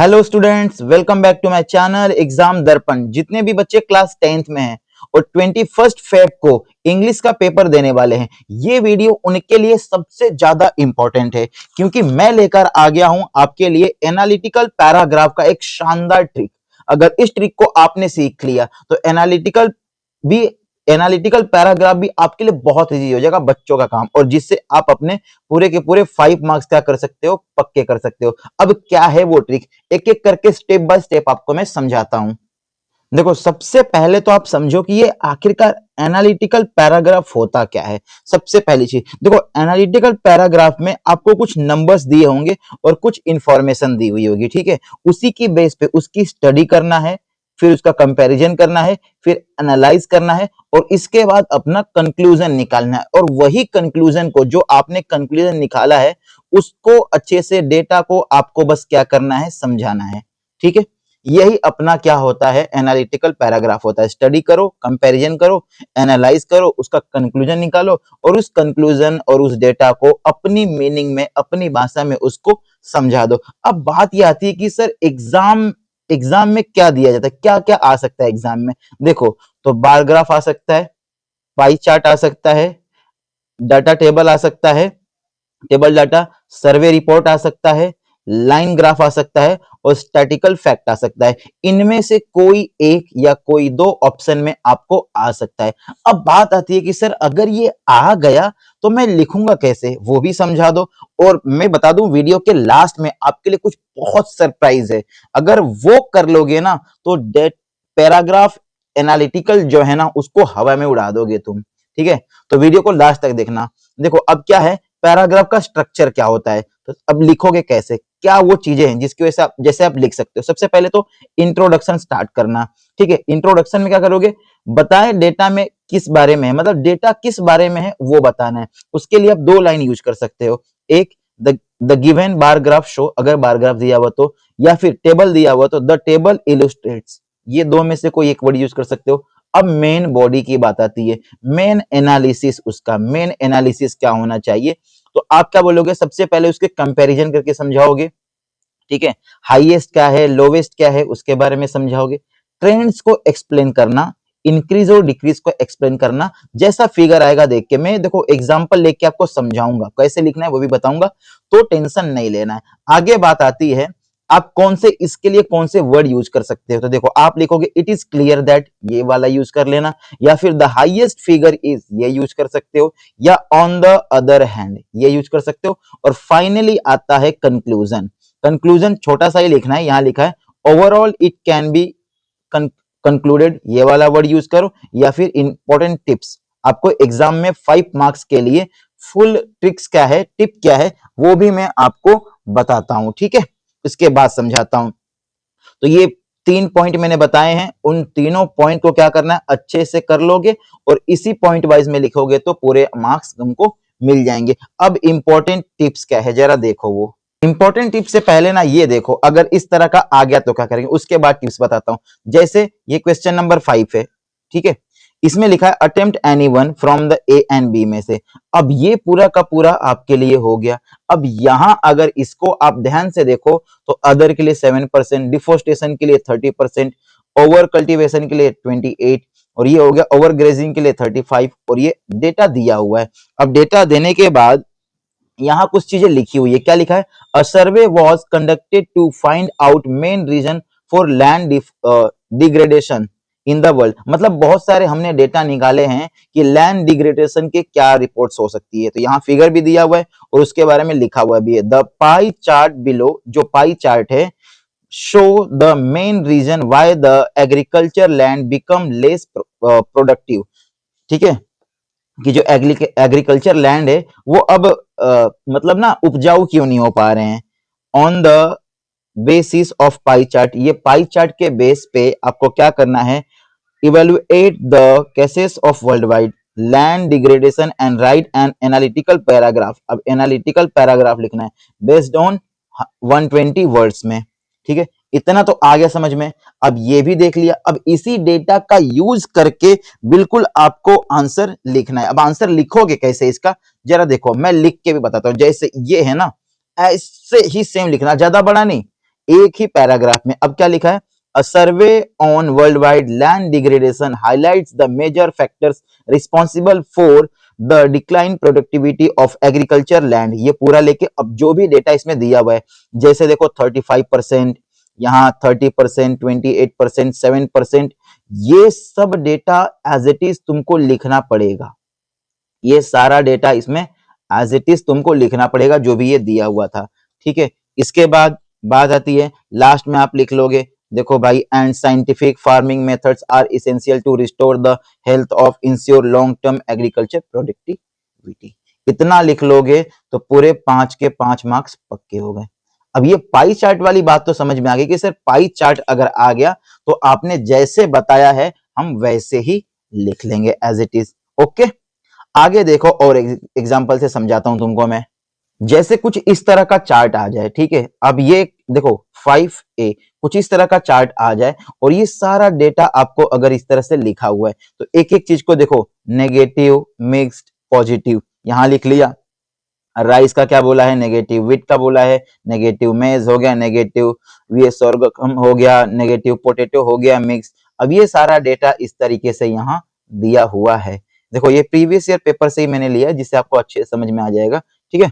Hello students, welcome back to my channel exam Darpan. जितने भी बच्चे क्लास 10th में हैं और 21 फेब को इंग्लिश का पेपर देने वाले हैं, ये वीडियो उनके लिए सबसे ज्यादा इंपॉर्टेंट है, क्योंकि मैं लेकर आ गया हूं आपके लिए एनालिटिकल पैराग्राफ का एक शानदार ट्रिक। अगर इस ट्रिक को आपने सीख लिया तो एनालिटिकल पैराग्राफ भी आपके लिए बहुत इजी हो जाएगा, बच्चों का काम, और जिससे आप अपने पूरे के पूरे 5 मार्क्स क्या कर सकते हो, पक्के कर सकते हो। अब क्या है वो ट्रिक, एक एक करके स्टेप बाय स्टेप आपको मैं समझाता हूं। देखो, सबसे पहले तो आप समझो कि ये आखिरकार एनालिटिकल पैराग्राफ होता क्या है। सबसे पहली चीज देखो, एनालिटिकल पैराग्राफ में आपको कुछ नंबर्स दिए होंगे और कुछ इंफॉर्मेशन दी हुई होगी, ठीक है। उसी की बेस पे उसकी स्टडी करना है, फिर उसका कंपैरिजन करना है, फिर एनालाइज करना है, और इसके बाद अपना कंक्लूजन निकालना है। और वही कंक्लूजन को, जो आपने कंक्लूजन निकाला है, उसको अच्छे से डेटा को आपको बस क्या करना है, समझाना है, ठीक है। यही अपना क्या होता है, एनालिटिकल पैराग्राफ होता है। स्टडी करो, कंपैरिजन करो, एनालाइज करो, उसका कंक्लूजन निकालो, और उस कंक्लूजन और उस डेटा को अपनी मीनिंग में, अपनी भाषा में उसको समझा दो। अब बात यह आती है कि सर एग्जाम में क्या दिया जाता है, क्या क्या आ सकता है एग्जाम में। देखो, तो बार ग्राफ आ सकता है, पाई चार्ट आ सकता है, डाटा टेबल आ सकता है, टेबल डाटा, सर्वे रिपोर्ट आ सकता है, लाइन ग्राफ आ सकता है, और स्टैटिकल फैक्ट आ सकता है। इनमें से कोई एक या कोई दो ऑप्शन में आपको आ सकता है। अब बात आती है कि सर अगर ये आ गया तो मैं लिखूंगा कैसे, वो भी समझा दो। और मैं बता दूं, वीडियो के लास्ट में आपके लिए कुछ बहुत सरप्राइज है। अगर वो कर लोगे ना तो डेट पैराग्राफ एनालिटिकल जो है ना, उसको हवा में उड़ा दोगे तुम, ठीक है। तो वीडियो को लास्ट तक देखना। देखो, अब क्या है, पैराग्राफ का स्ट्रक्चर क्या होता है, तो अब लिखोगे कैसे, क्या वो चीजें हैं जिसकी वजह से आप जैसे आप लिख सकते हो। सबसे पहले तो इंट्रोडक्शन स्टार्ट करना, ठीक है। इंट्रोडक्शन में क्या करोगे, बताएं डेटा में किस बारे में है, मतलब डेटा किस बारे में है वो बताना है। उसके लिए आप 2 लाइन यूज कर सकते हो। एक, the given bar graph show, अगर बार ग्राफ दिया हुआ तो, या फिर टेबल दिया हुआ तो द टेबल इलुस्ट्रेट्स। ये दो में से कोई एक वर्ड यूज कर सकते हो। अब मेन बॉडी की बात आती है, मेन एनालिसिस। उसका मेन एनालिसिस क्या होना चाहिए, तो आप क्या बोलोगे, सबसे पहले उसके कंपैरिजन करके समझाओगे, ठीक है। हाईएस्ट क्या है, लोवेस्ट क्या है, उसके बारे में समझाओगे। ट्रेंड्स को एक्सप्लेन करना, इंक्रीज और डिक्रीज को एक्सप्लेन करना। जैसा फिगर आएगा देख के, मैं देखो एग्जांपल लेके आपको समझाऊंगा, कैसे लिखना है वो भी बताऊंगा, तो टेंशन नहीं लेना है। आगे बात आती है, आप कौन से इसके लिए कौन से वर्ड यूज कर सकते हो। तो देखो, आप लिखोगे इट इज क्लियर दैट, ये वाला यूज कर लेना, या फिर द हाईएस्ट फिगर इज, ये यूज कर सकते हो, या ऑन द अदर हैंड, ये यूज कर सकते हो। और फाइनली आता है कंक्लूजन। कंक्लूजन छोटा सा ही लिखना है, यहां लिखा है overall it can be concluded, ये वाला वर्ड यूज करो। या फिर इंपॉर्टेंट टिप्स, आपको एग्जाम में 5 मार्क्स के लिए फुल ट्रिक्स क्या है, टिप क्या है, वो भी मैं आपको बताता हूं, ठीक है। इसके बाद समझाता हूं। तो ये 3 पॉइंट मैंने बताए हैं, उन तीनों पॉइंट को क्या करना है, अच्छे से कर लोगे, और इसी पॉइंट वाइज में लिखोगे तो पूरे मार्क्स तुमको मिल जाएंगे। अब इंपॉर्टेंट टिप्स क्या है, जरा देखो। वो इंपॉर्टेंट टिप्स से पहले ना ये देखो, अगर इस तरह का आ गया तो क्या करेंगे, उसके बाद टिप्स बताता हूं। जैसे ये क्वेश्चन नंबर 5 है, ठीक है। इसमें लिखा है attempt anyone from the A and B में से। अब ये पूरा का पूरा आपके लिए हो गया। अब यहां अगर इसको आप ध्यान से देखो तो अदर के लिए 7%, डिफोरेस्टेशन के लिए 30%, ओवर कल्टीवेशन के लिए 28, और ये हो गया ओवर ग्रेजिंग के लिए 35, और ये डेटा दिया हुआ है। अब डेटा देने के बाद यहाँ कुछ चीजें लिखी हुई है। क्या लिखा है, a survey was conducted to find out main reason for land degradation in the world. मतलब बहुत सारे हमने डेटा निकाले हैं कि लैंड डिग्रेडेशन के क्या रिपोर्ट्स हो सकती है। तो यहाँ फिगर भी दिया हुआ है और उसके बारे में लिखा हुआ भी है। द पाई चार्ट बिलो, जो पाई चार्ट है, show the main reason why the agriculture land become less productive, ठीक है। कि जो एग्रीकल्चर लैंड है वो अब मतलब ना उपजाऊ क्यों नहीं हो पा रहे हैं। On the basis of pie chart, ये पाई चार्ट के बेस पे आपको क्या करना है, evaluate the cases of world wide land degradation and right an analytical paragraph. अब एनालिटिकल पैराग्राफ लिखना है बेस्ड ऑन 120 वर्ड्स में, ठीक है। इतना तो आ गया समझ में। अब ये भी देख लिया। अब इसी डेटा का यूज करके बिल्कुल आपको आंसर लिखना है। अब आंसर लिखोगे कैसे इसका, जरा देखो, मैं लिख के भी बताता हूं। जैसे ये है ना, ऐसे ही सेम लिखना, ज्यादा बड़ा नहीं, एक ही पैराग्राफ में। अब क्या लिखा है, a survey on world wide land degradation highlights the major factors responsible for the decline productivity of agriculture land. ये पूरा लेके अब जो भी डेटा इसमें दिया हुआ है, जैसे देखो 35%, यहाँ 30%, 28%, 7%, ये सब डेटा एज इट इज तुमको लिखना पड़ेगा। ये सारा डेटा इसमें एज इट इज तुमको लिखना पड़ेगा, जो भी ये दिया हुआ था। ठीक है, इसके बाद बात आती है, लास्ट में आप लिख लोगे, देखो भाई, and scientific farming methods are essential to restore the health of ensure long term agriculture productivity. इतना लिख लोगे तो पूरे 5 के 5 मार्क्स पक्के हो गए। अब ये पाई चार्ट वाली बात तो समझ में आ गई कि सर पाई चार्ट अगर आ गया तो आपने जैसे बताया है हम वैसे ही लिख लेंगे एज इट इज। ओके, आगे देखो और एग्जांपल से समझाता हूं तुमको मैं। जैसे कुछ इस तरह का चार्ट आ जाए, ठीक है, अब ये देखो 5A कुछ इस तरह का चार्ट आ जाए और ये सारा डेटा आपको अगर इस तरह से लिखा हुआ है तो एक एक चीज को देखो, नेगेटिव, मिक्स्ड, पॉजिटिव, यहां लिख लिया। राइस का क्या बोला है, नेगेटिव। व्हीट का बोला है नेगेटिव। मेज हो गया नेगेटिव। ये सोरगम हो गया नेगेटिव। पोटैटो हो गया मिक्स। अब ये सारा डेटा इस तरीके से यहाँ दिया हुआ है। देखो ये प्रीवियस ईयर पेपर से ही मैंने लिया है, जिससे आपको अच्छे समझ में आ जाएगा। ठीक है,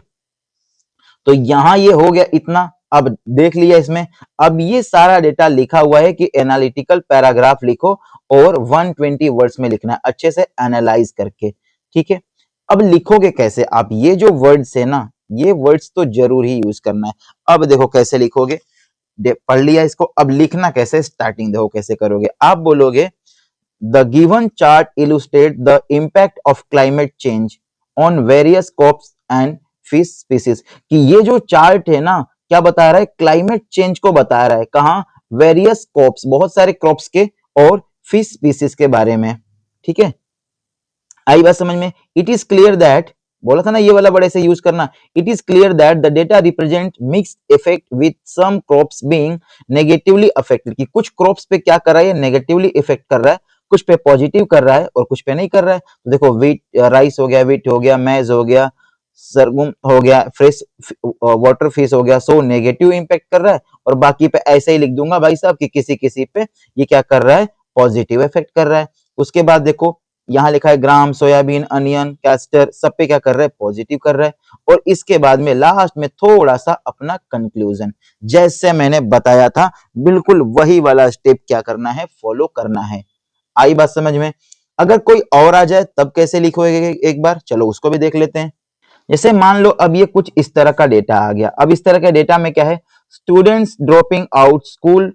तो यहाँ ये हो गया इतना। अब देख लिया इसमें, अब ये सारा डेटा लिखा हुआ है कि एनालिटिकल पैराग्राफ लिखो और 120 वर्ड्स में लिखना है, अच्छे से एनालाइज करके। ठीक है, अब लिखोगे कैसे आप, ये जो वर्ड्स है ना, ये वर्ड्स तो जरूर ही यूज करना है। अब देखो कैसे लिखोगे, पढ़ लिया इसको, अब लिखना कैसे, स्टार्टिंग देखो कैसे करोगे। आप बोलोगे the given chart illustrate the impact of climate change on various crops and fish species. कि ये जो चार्ट है ना, क्या बता रहा है, क्लाइमेट चेंज को बता रहा है। कहाँ, वेरियस क्रॉप्स, बहुत सारे क्रॉप्स के, और फिश स्पीसीज के बारे में। ठीक है, आई बात समझ में। इट इज क्लियर दैट, बोला था ना ये वाला बड़े से यूज करना। It is clear that the data represent mixed effect with some crops being negatively affected. कि कुछ क्रॉप्स पे क्या कर रहा है, नेगेटिवली इफेक्ट कर रहा है, कुछ पे पॉजिटिव कर रहा है और कुछ पे नहीं कर रहा है। तो देखो व्हीट, राइस हो गया, व्हीट हो गया, मैज हो गया, सरगुम हो गया, फ्रेश वाटर फिश हो गया, सो नेगेटिव इंपैक्ट कर रहा है। और बाकी पे ऐसे ही लिख दूंगा भाई साहब कि किसी किसी पे ये क्या कर रहा है, पॉजिटिव इफेक्ट कर रहा है। उसके बाद देखो यहाँ लिखा है ग्राम, सोयाबीन, अनियन, कैस्टर, सब पे क्या कर रहा है, पॉजिटिव कर रहा है। और इसके बाद में लास्ट में थोड़ा सा अपना कंक्लूजन, जैसे मैंने बताया था बिल्कुल वही वाला स्टेप क्या करना है, फॉलो करना है। आई बात समझ में। अगर कोई और आ जाए तब कैसे लिखोगे एक बार, चलो उसको भी देख लेते हैं। जैसे मान लो अब ये कुछ इस तरह का डेटा आ गया। अब इस तरह के डेटा में क्या है, students dropping out school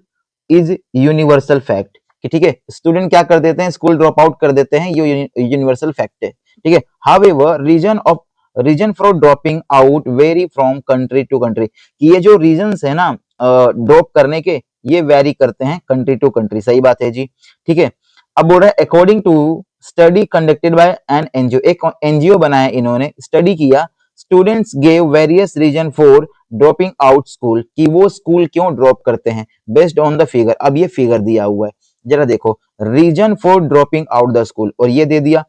is universal fact. कि ठीक है, स्टूडेंट क्या कर देते हैं, स्कूल ड्रॉप आउट कर देते हैं, ये यूनिवर्सल फैक्ट है। ठीक है, however reason for dropping out vary from country to country. कि ये जो रीजंस है ना ड्रॉप करने के, ये वेरी करते हैं कंट्री टू कंट्री। सही बात है जी। ठीक है, अब बोल रहा है according to study conducted by an NGO, एक एनजीओ बनाया इन्होंने, स्टडी किया, students gave various reason for dropping out school. कि वो स्कूल क्यों ड्रॉप करते हैं, बेस्ड ऑन द फिगर। अब ये फिगर दिया हुआ है, जरा देखो, reason for dropping out the school, और ये दे दिया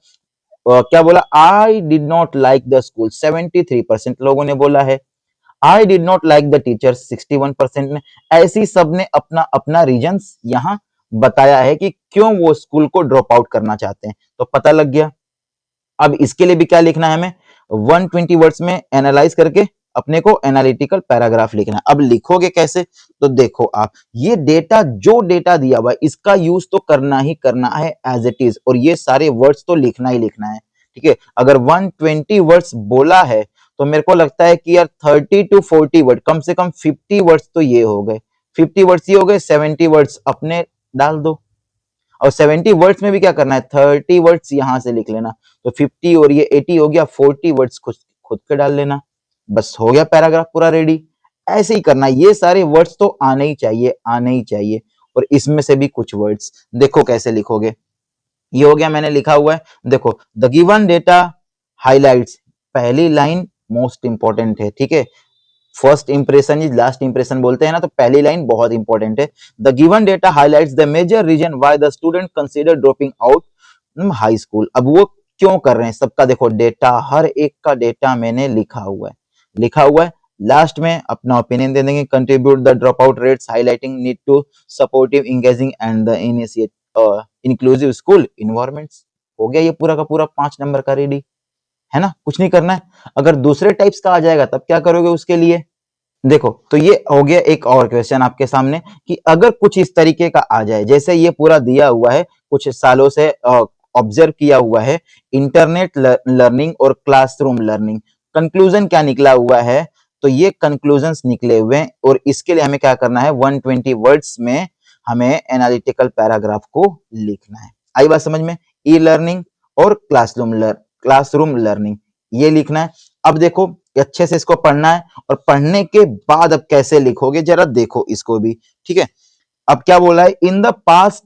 क्या बोला, I did not like the school, 73% लोगों ने बोला है। I did not like the teachers, 61% ने। ऐसी सबने अपना अपना रीजंस यहाँ बताया है कि क्यों वो स्कूल को ड्रॉप आउट करना चाहते हैं। तो पता लग गया। अब इसके लिए भी क्या लिखना है हमें, 120 वर्ड्स में एनालाइज करके अपने को एनालिटिकल पैराग्राफ लिखना है। अब लिखोगे कैसे, तो देखो आप, ये डेटा जो डेटा दिया हुआ है इसका यूज तो करना ही करना है एज इट इज, और ये सारे वर्ड्स तो लिखना ही लिखना है। ठीक है, अगर 120 वर्ड्स बोला है तो मेरे को लगता है कि यार 30 to 40 वर्ड, कम से कम 50 वर्ड्स तो ये हो गए, 50 वर्ड्स ये हो गए, 70 वर्ड्स अपने डाल दो। और 70 वर्ड्स में भी क्या करना है, 30 वर्ड्स यहां से लिख लेना। तो 50 और ये 80 हो गया, 40 वर्ड्स खुद खुद के डाल लेना, बस हो गया पैराग्राफ पूरा रेडी। ऐसे ही करना, ये सारे वर्ड्स तो आने ही चाहिए, आने ही चाहिए। और इसमें से भी कुछ वर्ड्स देखो कैसे लिखोगे। ये हो गया, मैंने लिखा हुआ है, देखो द गिवन डेटा हाइलाइट्स, पहली लाइन मोस्ट इंपॉर्टेंट है। ठीक है, first impression is last impression बोलते हैं ना, तो पहली लाइन बहुत इंपॉर्टेंट है। The given data highlights the major reason why the student consider dropping out high school. अब वो क्यों कर रहे हैं, सबका देखो डेटा, हर एक का डेटा मैंने लिखा हुआ है, लिखा हुआ है। लास्ट में अपना ओपिनियन दे देंगे, contribute the drop out rates highlighting need to supportive engaging and the inclusive school environments. हो गया ये पूरा का पूरा 5 नंबर का रेडी, है ना, कुछ नहीं करना है। अगर दूसरे टाइप्स का आ जाएगा तब क्या करोगे उसके लिए? देखो, तो ये हो गया एक और क्वेश्चन आपके सामने कि अगर कुछ इस तरीके का आ जाए, जैसे ये पूरा दिया हुआ है, कुछ सालों से ऑब्जर्व किया हुआ है, इंटरनेट लर्निंग और क्लासरूम लर्निंग, कंक्लूजन क्या निकला हुआ है? तो ये कंक्लूजन्स निकले हुए हैं और इसके लिए हमें क्या करना है, 120 वर्ड्स में हमें एनालिटिकल पैराग्राफ को लिखना है। आई बात समझ में? ई लर्निंग और क्लासरूम लर्निंग ये लिखना है। अब देखो, अच्छे से इसको पढ़ना है और पढ़ने के बाद अब कैसे लिखोगे जरा देखो इसको भी, ठीक है। अब क्या बोला है, in the past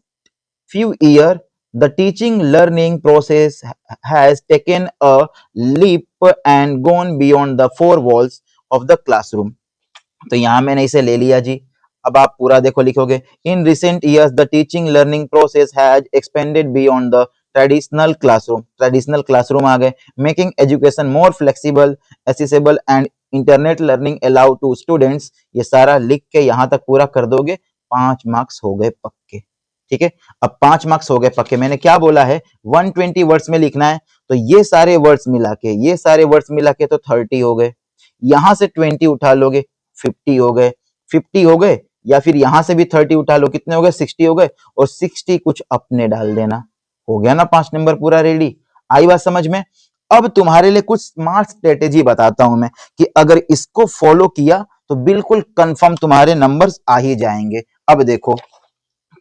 few years the teaching learning process has taken a leap and gone beyond the four walls of the classroom। तो यहां मैंने इसे ले लिया जी। अब आप पूरा देखो लिखोगे, in recent years the teaching learning process has expanded beyond the traditional classroom आ गए, making education more flexible, accessible and internet learning allow to students. ये सारा लिख के यहां तक पूरा कर दोगे, 5 मार्क्स हो गए पक्के, ठीक है। अब 5 मार्क्स हो गए पक्के। मैंने क्या बोला है, 120 वर्ड्स में लिखना है, तो ये सारे वर्ड्स मिला के तो 30 हो गए। यहां से 20 उठा लोगे, 50 हो गए, 50 हो गए, या फिर यहां से भी 30 उठा लो, कितने हो गए, 60 हो गए, और 60 कुछ अपने डाल देना। हो गया ना 5 नंबर पूरा रेडी। आई बात समझ में? अब तुम्हारे लिए कुछ स्मार्ट स्ट्रेटेजी बताता हूं मैं कि अगर इसको फॉलो किया तो बिल्कुल कंफर्म तुम्हारे नंबर्स आ ही जाएंगे। अब देखो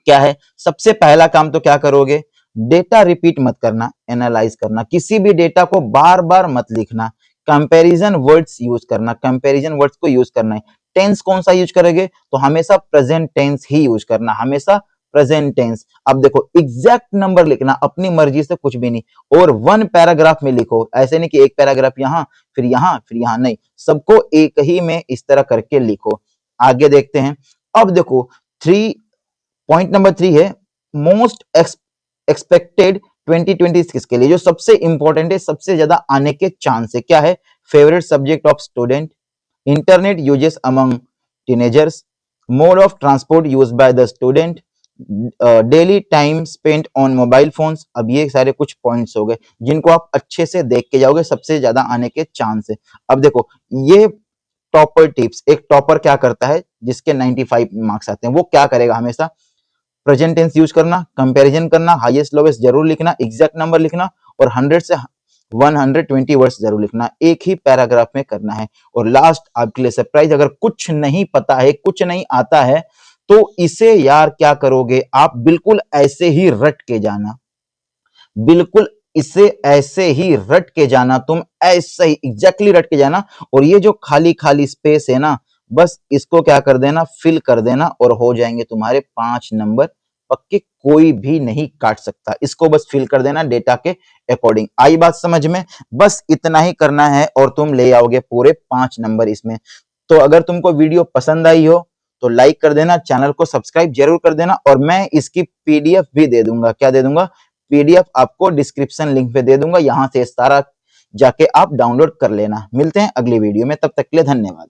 क्या है, सबसे पहला काम तो क्या करोगे, डेटा रिपीट मत करना, एनालाइज करना, किसी भी डेटा को बार बार मत लिखना, कंपैरिजन वर्ड्स यूज करना, कंपैरिजन वर्ड्स को यूज करना है। टेंस कौन सा यूज करोगे, तो हमेशा प्रेजेंट टेंस ही यूज करना, हमेशा प्रेजेंट टेंस। अब देखो, एग्जैक्ट नंबर लिखना, अपनी मर्जी से कुछ भी नहीं, और 1 पैराग्राफ में लिखो, ऐसे नहीं कि एक पैराग्राफ यहां फिर यहां फिर यहां, नहीं, सबको एक ही में इस तरह करके लिखो। आगे देखते हैं। अब देखो, पॉइंट नंबर 3 है, मोस्ट एक्सपेक्टेड 2026 के लिए जो सबसे इंपॉर्टेंट है, सबसे ज्यादा आने के चांस है, क्या है, favourite subject of student, internet uses among teenagers, mode of transport use by the student, daily time spent on mobile phones. अब ये सारे कुछ पॉइंट्स हो गए जिनको आप अच्छे से देख के जाओगे, सबसे ज्यादा आने के चांस है। अब देखो, ये टॉपर टिप्स, एक टॉपर क्या करता है जिसके 95 मार्क्स आते हैं, वो क्या करेगा, हमेशा प्रेजेंट टेंस यूज करना, कंपैरिजन करना, हाईएस्ट लोवेस्ट जरूर लिखना, एग्जैक्ट नंबर लिखना, और 100 से 120 वर्ड्स जरूर लिखना, एक ही पैराग्राफ में करना है। और लास्ट आपके लिए सरप्राइज, अगर कुछ नहीं पता है, कुछ नहीं आता है, तो इसे यार क्या करोगे आप, बिल्कुल ऐसे ही रट के जाना, बिल्कुल इसे ऐसे ही रट के जाना, तुम ऐसे ही एग्जैक्टली रट के जाना। और ये जो खाली खाली स्पेस है ना, बस इसको क्या कर देना, फिल कर देना, और हो जाएंगे तुम्हारे 5 नंबर पक्के, कोई भी नहीं काट सकता। इसको बस फिल कर देना डेटा के अकॉर्डिंग। आई बात समझ में? बस इतना ही करना है और तुम ले आओगे पूरे 5 नंबर इसमें। तो अगर तुमको वीडियो पसंद आई हो तो लाइक कर देना, चैनल को सब्सक्राइब जरूर कर देना, और मैं इसकी पीडीएफ भी दे दूंगा। क्या दे दूंगा? पीडीएफ आपको डिस्क्रिप्शन लिंक पे दे दूंगा, यहां से सारा जाके आप डाउनलोड कर लेना। मिलते हैं अगली वीडियो में, तब तक के लिए धन्यवाद।